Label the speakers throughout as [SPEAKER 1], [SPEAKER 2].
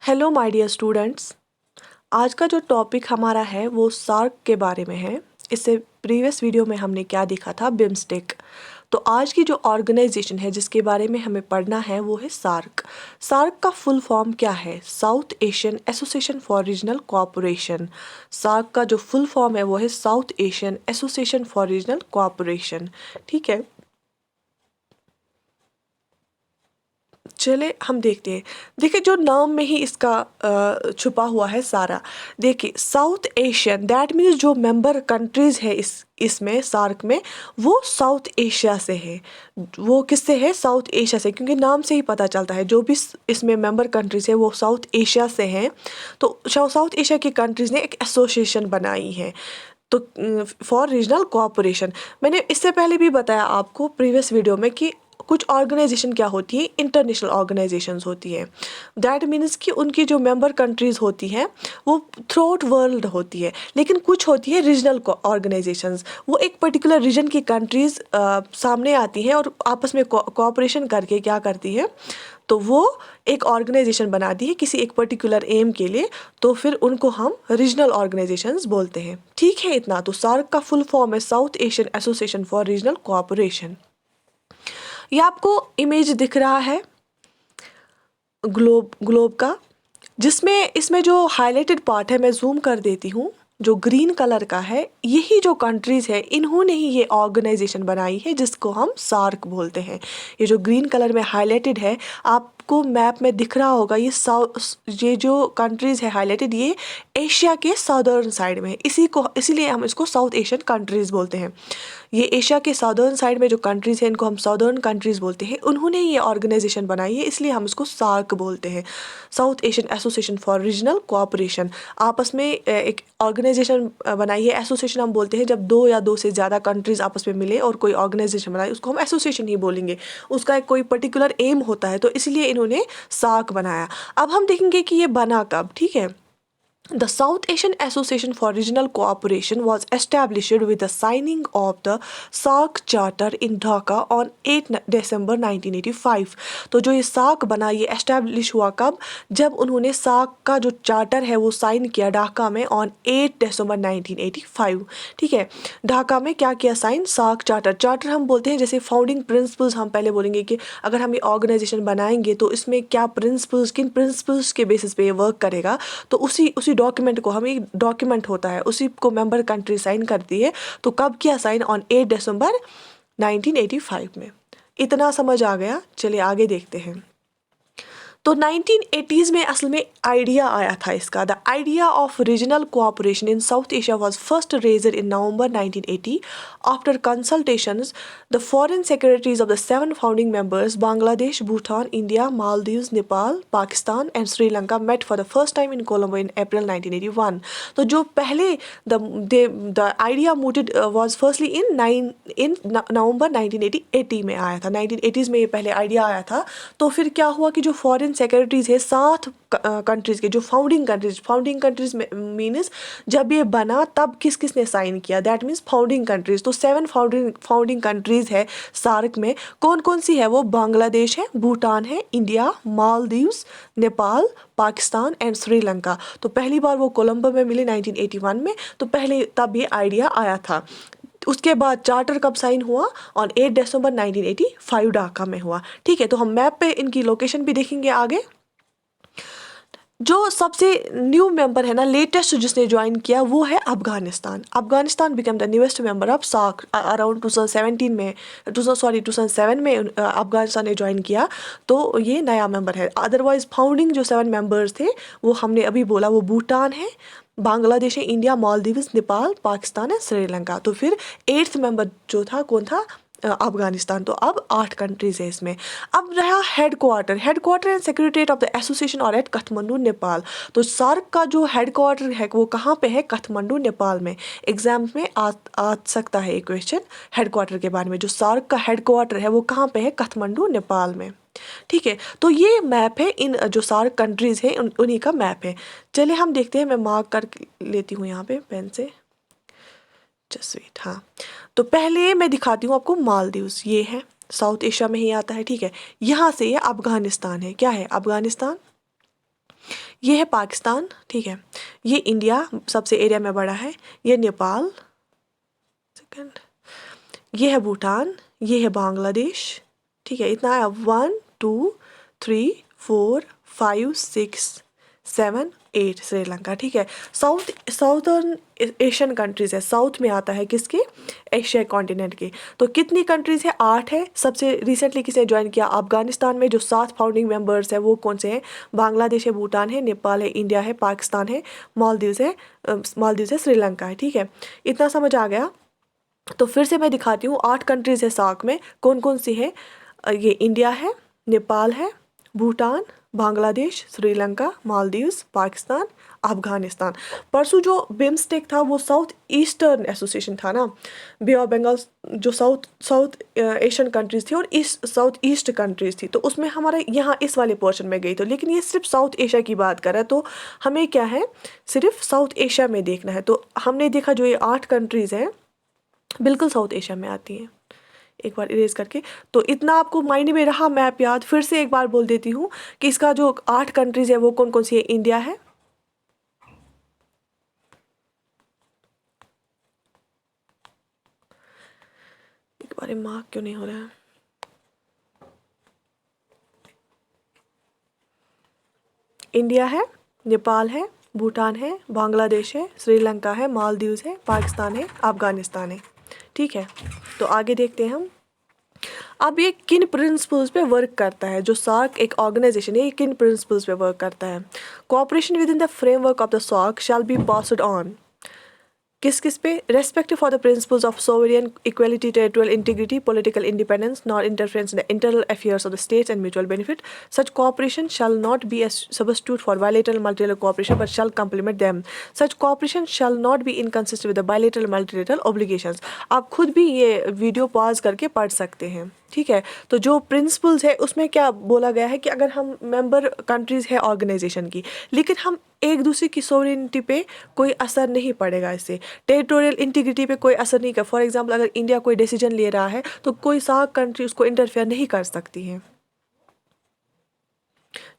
[SPEAKER 1] Hello my dear students. आज का जो टॉपिक हमारा है वो सार्क के बारे में है। इससे प्रीवियस वीडियो में हमने क्या देखा था, बिम्स्टेक। तो आज की जो ऑर्गेनाइजेशन है जिसके बारे में हमें पढ़ना है वो है सार्क। सार्क का फुल फॉर्म क्या है? South Asian Association for Regional Cooperation. SAARC का जो फुल फॉर्म है वो है South Asian Association for Regional Cooperation. ठीक है, चले हम देखते हैं। देखिए, जो नाम में ही इसका छुपा हुआ है सारा। देखिए, साउथ एशियन दैट मीन्स जो मेंबर कंट्रीज है इसमें सार्क में, वो साउथ एशिया से है। वो किससे है? साउथ एशिया से, क्योंकि नाम से ही पता चलता है जो भी इसमें मेंबर कंट्रीज है वो साउथ एशिया से हैं। तो साउथ एशिया की कंट्रीज ने एक एसोसिएशन बनाई है, तो फॉर रीजनल कोऑपरेशन। मैंने इससे पहले भी बताया आपको प्रीवियस वीडियो में कि कुछ ऑर्गेनाइजेशन क्या होती है, इंटरनेशनल ऑर्गेनाइजेशंस होती है। दैट मीन्स कि उनकी जो मेंबर कंट्रीज होती हैं वो थ्रू आउट वर्ल्ड होती है, लेकिन कुछ होती है रीजनल ऑर्गेनाइजेशंस। वो एक पर्टिकुलर रीजन की कंट्रीज सामने आती हैं और आपस में कोऑपरेशन करके क्या करती है, तो वो एक ऑर्गेनाइजेशन बनाती है किसी एक पर्टिकुलर एम के लिए। तो फिर उनको हम रीजनल ऑर्गेनाइजेशंस बोलते हैं। ठीक है, इतना तो। सार्क का फुल फॉर्म है South Asian Association for Regional cooperation. ये आपको इमेज दिख रहा है ग्लोब का, जिसमें इसमें जो हाईलाइटेड पार्ट है मैं जूम कर देती हूँ। जो ग्रीन कलर का है, यही जो कंट्रीज है इन्होंने ही ये ऑर्गेनाइजेशन बनाई है जिसको हम सार्क बोलते हैं। ये जो ग्रीन कलर में हाईलाइटेड है, आपको मैप में दिख रहा होगा, ये जो कंट्रीज है हाईलाइटेड, ये एशिया के साउदर्न साइड में है। इसीलिए हम इसको साउथ एशियन कंट्रीज बोलते हैं। ये एशिया के साउदर्न साइड में जो कंट्रीज हैं इनको हम साउदर्न कंट्रीज बोलते हैं। उन्होंने ये ऑर्गेनाइजेशन बनाई है, इसलिए हम इसको सार्क बोलते हैं, south Asian Association for Regional cooperation. आपस में एक ऑर्गेनाइजेशन बनाई है, एसोसिएशन हम बोलते हैं जब दो या दो से ज़्यादा कंट्रीज आपस में मिले और कोई ऑर्गेनाइजेशन बनाए, उसको हम एसोसिएशन ही बोलेंगे। उसका एक कोई पर्टिकुलर एम होता है, तो इसलिए इन्होंने सार्क बनाया। अब हम देखेंगे कि ये बना कब। ठीक है, The South Asian Association for Regional Cooperation was established with the signing of the SAARC Charter in Dhaka on 8 December 1985। तो जो ये सार्क बना, ये एस्टेब्लिश हुआ कब? जब उन्होंने सार्क का जो चार्टर है वो साइन किया ढाका में ऑन 8 दिसंबर 1985। ठीक है, ढाका में क्या किया साइन? SAARC charter. चार्टर हम बोलते हैं जैसे फाउंडिंग प्रिंसिपल्स। हम पहले बोलेंगे कि अगर हम ये ऑर्गेनाइजेशन बनाएंगे तो इसमें क्या प्रिंसिपल्स, किन प्रिंसिपल्स के बेसिस पे ये वर्क करेगा, तो उसी डॉक्यूमेंट को हम, एक डॉक्यूमेंट होता है, उसी को मेंबर कंट्री साइन करती है। तो कब किया साइन? ऑन 8 दिसंबर 1985 में। इतना समझ आ गया? चलिए आगे देखते हैं। तो 1980s में असल में आइडिया आया था इसका। The idea of regional cooperation in South Asia was first raised in November 1980 after consultations the foreign secretaries of the 7 founding members Bangladesh, Bhutan, India, Maldives, Nepal, Pakistan and Sri Lanka met for the first time in Colombo in April 1981। तो जो पहले the idea mooted was firstly in November 1980 में आया था। 1980s में ये पहले idea आया था। तो फिर क्या हुआ कि जो फॉरेन सेक्रेटरीज है 7 कंट्रीज के, जो फाउंडिंग कंट्रीज मीन्स जब ये बना तब किसने साइन किया? That means founding countries. तो 7 फाउंडिंग कंट्रीज है सार्क में। कौन कौन सी है वो? बांग्लादेश है, भूटान है, इंडिया, मालदीव्स, नेपाल, पाकिस्तान एंड श्रीलंका। तो पहली बार वो कोलंबो में मिले 1981 में। तो पहले तब ये आइडिया आया था। उसके बाद चार्टर कब साइन हुआ? ऑन 8 दिसंबर 1985 ढाका में हुआ। ठीक है, तो हम मैप पे इनकी लोकेशन भी देखेंगे आगे। जो सबसे न्यू मेंबर है ना, लेटेस्ट जिसने ज्वाइन किया, वो है Afghanistan. Afghanistan become the newest member of SAARC around 2007 में अफगानिस्तान ने ज्वाइन किया। तो ये नया मेंबर है। अदरवाइज फाउंडिंग जो 7 मेंबर्स थे वो हमने अभी बोला, वो भूटान है, बांग्लादेश है, इंडिया, मालदीव्स, नेपाल, पाकिस्तान है, श्रीलंका। तो फिर 8th मेंबर जो था कौन था? अफगानिस्तान। तो अब 8 कंट्रीज है इसमें। अब रहा headquarter and secretariat of the association और एट काठमांडू, नेपाल। तो सार्क का जो हेडक्वार्टर है वो कहाँ पे है? काठमांडू, नेपाल में। एग्जाम में आ सकता है एक क्वेश्चन हेडक्वार्टर के बारे में। जो सार्क का हेडक्वार्टर है वो कहाँ पे है? काठमांडू, नेपाल में। ठीक है, तो ये मैप है, इन जो सार्क कंट्रीज है उन्हीं का मैप है। चलिए हम देखते हैं, मैं मार्क कर लेती हूँ यहाँ पे पेन से। Just wait. हाँ, तो पहले मैं दिखाती हूँ आपको मालदीव्स। ये है, साउथ एशिया में ही आता है। ठीक है, यहाँ से ये अफगानिस्तान है। क्या है? अफगानिस्तान। ये है पाकिस्तान, ठीक है, ये इंडिया सबसे एरिया में बड़ा है, ये नेपाल, सेकंड, ये है भूटान, ये है बांग्लादेश, ठीक है, इतना है। 1 2 3 4 5 6 7 8 श्रीलंका, ठीक है। साउथर्न एशियन कंट्रीज है, साउथ में आता है किसके, एशिया कॉन्टिनेंट के। तो कितनी कंट्रीज है, 8 है। सबसे रिसेंटली किसे ज्वाइन किया, अफगानिस्तान में। जो 7 फाउंडिंग मेंबर्स है वो कौन से हैं, बांग्लादेश है, भूटान है, नेपाल है, इंडिया है, पाकिस्तान है, मालदीव्स है, श्रीलंका है, ठीक है। इतना समझ आ गया। तो फिर से मैं दिखाती हूँ, 8 कंट्रीज है सार्क में, कौन कौन सी है। ये इंडिया है, नेपाल है, भूटान, बांग्लादेश, श्रीलंका, मालदीव्स, पाकिस्तान, अफगानिस्तान। परसों जो बिम्स्टेक था वो साउथ ईस्टर्न एसोसिएशन था ना, बे ऑफ बंगाल जो साउथ एशियन कंट्रीज थी और साउथ ईस्ट कंट्रीज थी, तो उसमें हमारा यहाँ इस वाले पोर्शन में गई। तो लेकिन ये सिर्फ साउथ एशिया की बात कर रहा है, तो हमें क्या है, सिर्फ साउथ एशिया में देखना है। तो हमने देखा जो ये 8 कंट्रीज़ हैं बिल्कुल साउथ एशिया में आती हैं। एक बार इरेज करके, तो इतना आपको माइंड में रहा मैप याद। फिर से एक बार बोल देती हूँ कि इसका जो 8 कंट्रीज है वो कौन कौन सी है। इंडिया है, एक बार मार्क क्यों नहीं हो रहा है, इंडिया है, नेपाल है, भूटान है, बांग्लादेश है, श्रीलंका है, मालदीव्स है, पाकिस्तान है, अफगानिस्तान है, ठीक है। तो आगे देखते हैं हम। अब ये किन प्रिंसिपल्स पे वर्क करता है, जो सार्क एक ऑर्गेनाइजेशन है, ये किन प्रिंसिपल्स पे वर्क करता है। Cooperation within the framework of the SAARC shall be passed on, किस किस पे, respect for the principles of sovereign equality, territorial integrity, political independence, not interference in the internal affairs of the states and mutual benefit. Such cooperation shall not be a substitute for bilateral multilateral cooperation but shall complement them. Such cooperation shall not be inconsistent with the bilateral multilateral obligations. आप खुद भी ये video pause करके पढ़ सकते हैं, ठीक है। तो जो प्रिंसिपल्स है उसमें क्या बोला गया है कि अगर हम मेंबर कंट्रीज है ऑर्गेनाइजेशन की, लेकिन हम एक दूसरे की सोवरेनिटी पे कोई असर नहीं पड़ेगा, इससे टेरिटोरियल इंटीग्रिटी पे कोई असर नहीं कर। फॉर एग्जांपल अगर इंडिया कोई डिसीजन ले रहा है तो कोई सार्क कंट्री उसको इंटरफेयर नहीं कर सकती है,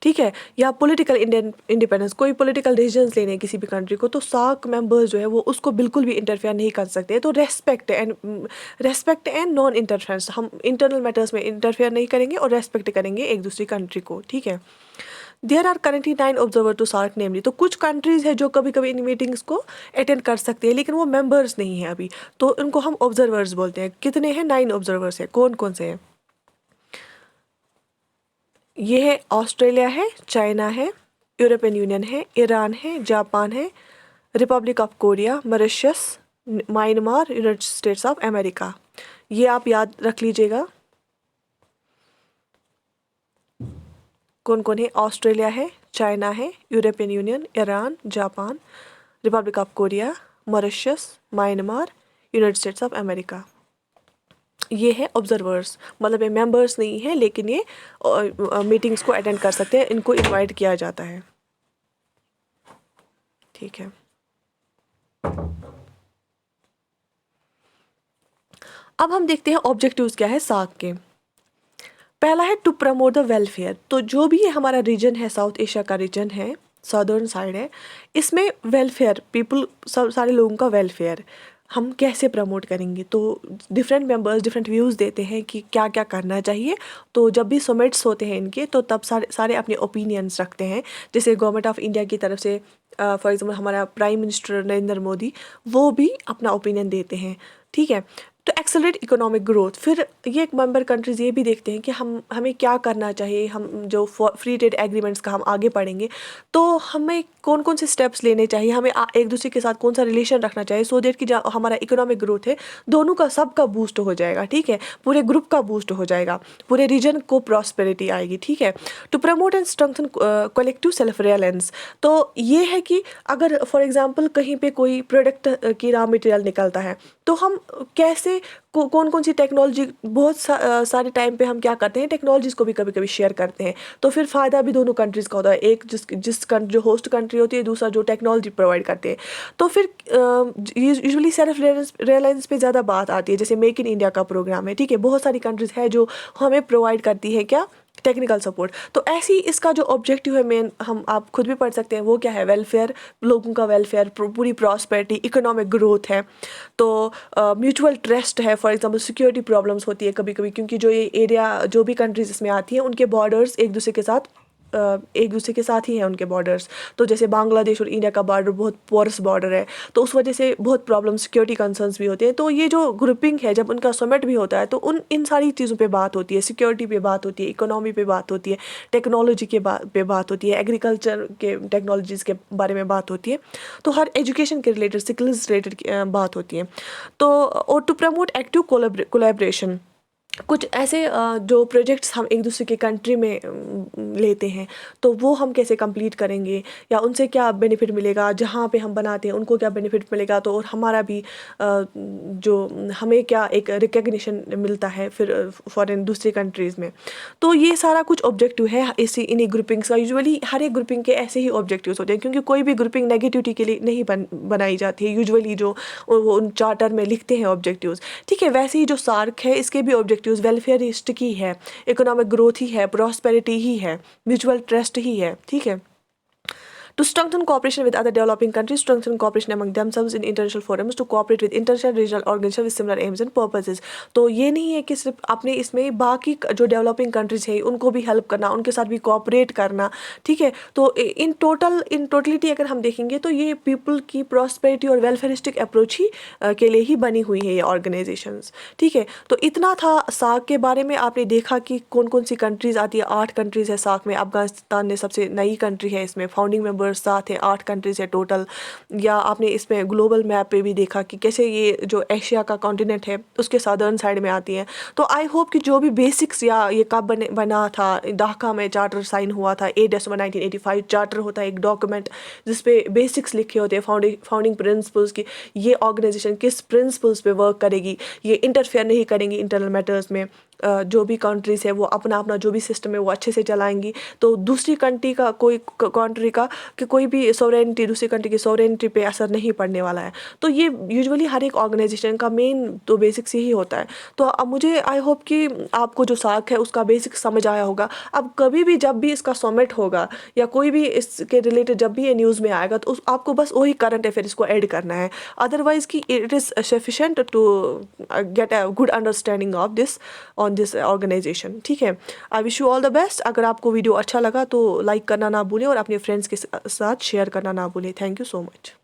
[SPEAKER 1] ठीक है। या पॉलिटिकल इंडिपेंडेंस, कोई पॉलिटिकल डिसीजंस लेने हैं किसी भी कंट्री को, तो सार्क मेंबर्स जो है वो उसको बिल्कुल भी इंटरफेयर नहीं कर सकते। तो रेस्पेक्ट एंड नॉन इंटरफेरेंस, हम इंटरनल मैटर्स में इंटरफेयर नहीं करेंगे और रेस्पेक्ट करेंगे एक दूसरी कंट्री को, ठीक है। There are currently 9 observer to SAARC namely, तो कुछ कंट्रीज है जो कभी कभी इन मीटिंग्स को अटेंड कर सकते हैं लेकिन वो मेंबर्स नहीं है अभी, तो उनको हम ऑब्जर्वर्स बोलते हैं। कितने हैं, 9 ऑब्जर्वर्स है। कौन कौन से हैं, ये है ऑस्ट्रेलिया है, चाइना है, यूरोपियन यूनियन है, ईरान है, जापान है, Republic of Korea, Mauritius, Myanmar, United states of America. ये आप याद रख लीजिएगा कौन कौन है। ऑस्ट्रेलिया है, चाइना है, European union, Iran, Japan, Republic of Korea, Mauritius, Myanmar, United states of America. ये है ऑब्जर्वर्स, मतलब ये मेंबर्स नहीं है लेकिन ये मीटिंग्स को अटेंड कर सकते हैं, इनको इनवाइट किया जाता है, ठीक है। अब हम देखते हैं ऑब्जेक्टिव्स क्या है सार्क के। पहला है टू प्रमोट द वेलफेयर, तो जो भी ये हमारा रीजन है, साउथ एशिया का रीजन है, सदर्न साइड है, इसमें वेलफेयर, पीपल, सब सारे लोगों का वेलफेयर हम कैसे प्रमोट करेंगे। तो डिफरेंट मेंबर्स डिफरेंट व्यूज़ देते हैं कि क्या क्या करना चाहिए। तो जब भी समिट्स होते हैं इनके, तो तब सारे अपने ओपिनियंस रखते हैं। जैसे गवर्नमेंट ऑफ इंडिया की तरफ से फॉर एग्जांपल हमारा प्राइम मिनिस्टर नरेंद्र मोदी, वो भी अपना ओपिनियन देते हैं, ठीक है। तो एक्सेलरेट इकोनॉमिक ग्रोथ, फिर ये एक मेंबर कंट्रीज़ ये भी देखते हैं कि हमें क्या करना चाहिए। हम जो फ्री ट्रेड एग्रीमेंट्स का हम आगे पढ़ेंगे, तो हमें कौन कौन से स्टेप्स लेने चाहिए, हमें एक दूसरे के साथ कौन सा रिलेशन रखना चाहिए, सो दैट कि जो हमारा इकोनॉमिक ग्रोथ है दोनों का सबका बूस्ट हो जाएगा, ठीक है। पूरे ग्रुप का बूस्ट हो जाएगा, पूरे रीजन को प्रॉस्पेरिटी आएगी, ठीक है। To promote and strengthen collective self reliance, तो ये है कि अगर फॉर एग्जांपल कहीं पे कोई प्रोडक्ट की रॉ मटेरियल निकलता है, तो हम कैसे कौन कौन सी टेक्नोलॉजी, बहुत सारे टाइम पे हम क्या करते हैं, टेक्नोलॉजीज़ को भी कभी कभी शेयर करते हैं, तो फिर फ़ायदा भी दोनों कंट्रीज़ का होता है। एक जो होस्ट कंट्री होती है, दूसरा जो टेक्नोलॉजी प्रोवाइड करते हैं। तो फिर यूजुअली सेल्फ रिलायंस पे ज़्यादा बात आती है, जैसे मेक इन इंडिया का प्रोग्राम है, ठीक है। बहुत सारी कंट्रीज़ है जो हमें प्रोवाइड करती है क्या, टेक्निकल सपोर्ट। तो ऐसे ही इसका जो ऑब्जेक्टिव है मेन, हम आप खुद भी पढ़ सकते हैं, वो क्या है? वेलफेयर, लोगों का वेलफेयर, पूरी प्रॉस्पेरिटी, इकोनॉमिक ग्रोथ है। तो म्यूचुअल ट्रस्ट है। फॉर एग्जांपल सिक्योरिटी प्रॉब्लम्स होती है कभी कभी, क्योंकि जो ये एरिया, जो भी कंट्रीज इसमें आती हैं, उनके बॉर्डर्स एक दूसरे के साथ ही हैं उनके बॉर्डर्स। तो जैसे बांग्लादेश और इंडिया का बॉर्डर बहुत पोरस बॉर्डर है, तो उस वजह से बहुत प्रॉब्लम, सिक्योरिटी कंसर्न्स भी होते हैं। तो ये जो ग्रुपिंग है, जब उनका समिट भी होता है, तो इन सारी चीज़ों पे बात होती है, सिक्योरिटी पे बात होती है, इकोनॉमी पे बात होती है, टेक्नोलॉजी पे बात होती है, एग्रीकल्चर के टेक्नोलॉजीज़ के बारे में बात होती है। तो हर एजुकेशन के रिलेटेड, स्किल्स रिलेटेड बात होती है। तो और टू प्रमोट एक्टिव कोलैबोरेशन, कुछ ऐसे जो प्रोजेक्ट्स हम एक दूसरे के कंट्री में लेते हैं, तो वो हम कैसे कंप्लीट करेंगे, या उनसे क्या बेनिफिट मिलेगा, जहाँ पे हम बनाते हैं उनको क्या बेनिफिट मिलेगा, तो और हमारा भी जो हमें क्या एक रिकग्निशन मिलता है फिर फॉरेन दूसरी कंट्रीज़ में। तो ये सारा कुछ ऑब्जेक्टिव है इसी इन्हीं ग्रुपिंग्स का। यूजुअली हर एक ग्रुपिंग के ऐसे ही ऑब्जेक्टिव्स होते हैं, क्योंकि कोई भी ग्रुपिंग नेगेटिविटी के लिए नहीं बनाई जाती है। यूजुअली जो वो उन चार्टर में लिखते हैं ऑब्जेक्टिव्स, ठीक है, वैसे ही जो सार्क है, इसके भी ऑब्जेक्टिव्स वेलफेयरिस्ट की है, इकोनॉमिक ग्रोथ ही है, प्रॉस्पेरिटी ही है, म्यूचुअल ट्रस्ट ही है, ठीक है। To strengthen cooperation with other developing countries, strengthen cooperation among themselves in international forums, to cooperate with international regional organizations with similar aims and purposes। तो ये नहीं है कि सिर्फ अपने इसमें बाकी जो डेवलपिंग कंट्रीज है उनको भी हेल्प करना, उनके साथ भी कोऑपरेट करना, ठीक है। तो इन टोटलिटी अगर हम देखेंगे, तो ये पीपल की प्रॉस्पेरिटी और वेलफेयरिस्टिक अप्रोच ही के लिए ही बनी हुई है ये ऑर्गेनाइजेशंस, ठीक है। तो इतना था सार्क के बारे में। आपने देखा कि कौन कौन सी कंट्रीज आती है, 8 कंट्रीज है सार्क में। अफगानिस्तान ने सबसे नई कंट्री है इसमें, फाउंडिंग मेंबर्स 7 है, 8 कंट्रीज है टोटल। या आपने इसमें ग्लोबल मैप पे भी देखा कि कैसे ये जो एशिया का कॉन्टिनेंट है उसके सादर्न साइड में आती है। तो आई होप कि जो भी बेसिक्स, या ये कब बना था, ढाका में चार्टर साइन हुआ था 8 दिसंबर 1985। चार्टर होता है एक डॉक्यूमेंट जिसपे बेसिक्स लिखे होते हैं, फाउंडिंग प्रिंसिपल्स की, ये ऑर्गेनाइजेशन किस प्रिंसिपल्स पे वर्क करेगी, ये इंटरफेयर नहीं करेंगी इंटरनल मैटर्स में। जो भी कंट्रीज़ है वो अपना अपना जो भी सिस्टम है वो अच्छे से चलाएंगी। तो दूसरी कंट्री का कंट्री का कि कोई भी सोवरेनिटी, दूसरी कंट्री की सोवरेनिटी पे असर नहीं पड़ने वाला है। तो ये यूजुअली हर एक ऑर्गेनाइजेशन का मेन तो बेसिक्स यही होता है। तो अब मुझे आई होप कि आपको जो सार्क है उसका बेसिक समझ आया होगा। अब कभी भी जब भी इसका समिट होगा, या कोई भी इसके रिलेटेड जब भी ये न्यूज़ में आएगा, तो आपको बस वही करंट अफेयर्स को ऐड करना है। अदरवाइज कि it is sufficient to get a good understanding of this on this organization, ठीक है। I wish you all the best. अगर आपको वीडियो अच्छा लगा तो लाइक करना ना भूलें, और अपने फ्रेंड्स के साथ शेयर करना ना भूलें। Thank you so much.